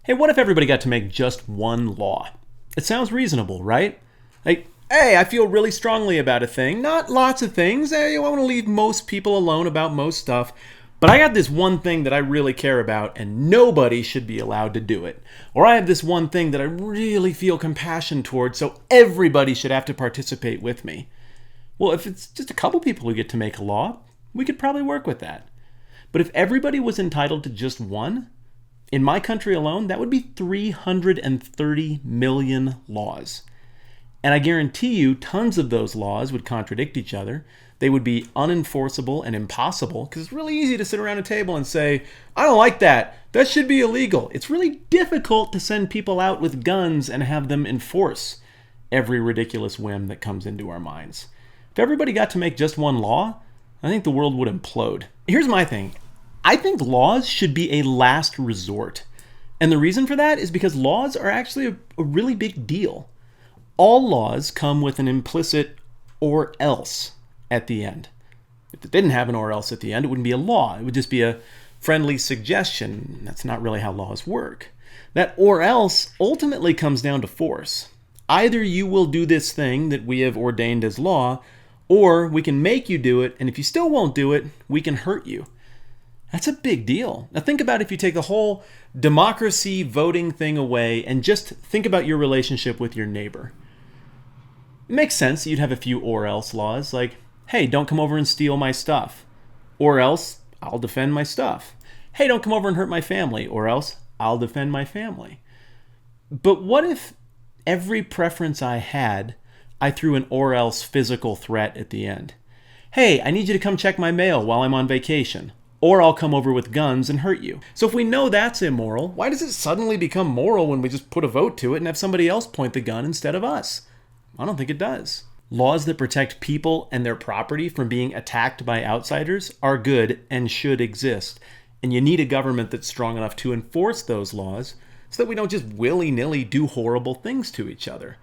Hey, what if everybody got to make just one law? It sounds reasonable, right? Like, hey, I feel really strongly about a thing. Not lots of things. Hey, I want to leave most people alone about most stuff. But I got this one thing that I really care about, and nobody should be allowed to do it. Or I have this one thing that I really feel compassion towards, so everybody should have to participate with me. Well, if it's just a couple people who get to make a law, we could probably work with that. But if everybody was entitled to just one, in my country alone, that would be 330 million laws. And I guarantee you tons of those laws would contradict each other. They would be unenforceable and impossible, because it's really easy to sit around a table and say, I don't like that. That should be illegal. It's really difficult to send people out with guns and have them enforce every ridiculous whim that comes into our minds. If everybody got to make just one law, I think the world would implode. Here's my thing. I think laws should be a last resort. And the reason for that is because laws are actually a really big deal. All laws come with an implicit or else at the end. If it didn't have an or else at the end, it wouldn't be a law. It would just be a friendly suggestion. That's not really how laws work. That or else ultimately comes down to force. Either you will do this thing that we have ordained as law, or we can make you do it, and if you still won't do it, we can hurt you. That's a big deal. Now think about if you take the whole democracy voting thing away and just think about your relationship with your neighbor. It makes sense that you'd have a few or else laws like, hey, don't come over and steal my stuff. Or else, I'll defend my stuff. Hey, don't come over and hurt my family. Or else, I'll defend my family. But what if every preference I had, I threw an or else physical threat at the end? Hey, I need you to come check my mail while I'm on vacation. Or I'll come over with guns and hurt you. So if we know that's immoral, why does it suddenly become moral when we just put a vote to it and have somebody else point the gun instead of us? I don't think it does. Laws that protect people and their property from being attacked by outsiders are good and should exist. And you need a government that's strong enough to enforce those laws so that we don't just willy-nilly do horrible things to each other.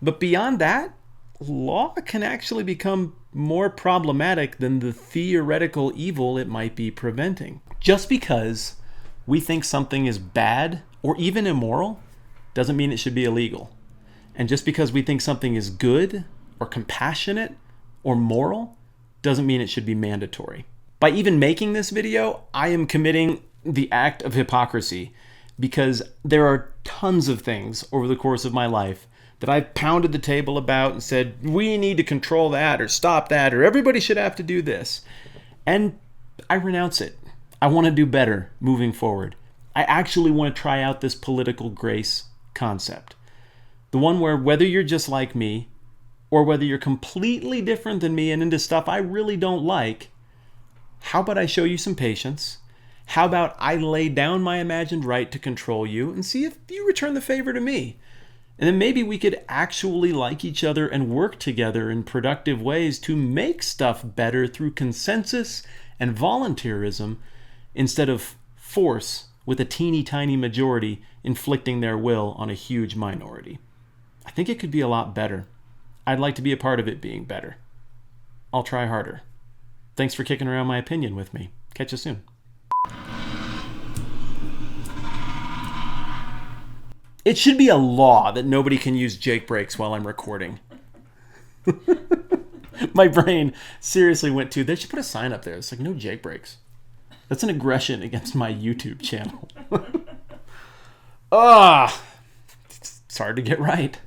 But beyond that, law can actually become more problematic than the theoretical evil it might be preventing. Just because we think something is bad or even immoral doesn't mean it should be illegal. And just because we think something is good or compassionate or moral doesn't mean it should be mandatory. By even making this video, I am committing the act of hypocrisy because there are tons of things over the course of my life that I've pounded the table about and said, we need to control that or stop that or everybody should have to do this. And I renounce it. I want to do better moving forward. I actually want to try out this political grace concept. The one where whether you're just like me or whether you're completely different than me and into stuff I really don't like, how about I show you some patience? How about I lay down my imagined right to control you and see if you return the favor to me? And then maybe we could actually like each other and work together in productive ways to make stuff better through consensus and volunteerism instead of force with a teeny tiny majority inflicting their will on a huge minority. I think it could be a lot better. I'd like to be a part of it being better. I'll try harder. Thanks for kicking around my opinion with me. Catch you soon. It should be a law that nobody can use Jake breaks while I'm recording. My brain seriously went to, they should put a sign up there. It's like, no Jake breaks. That's an aggression against my YouTube channel. It's hard to get right.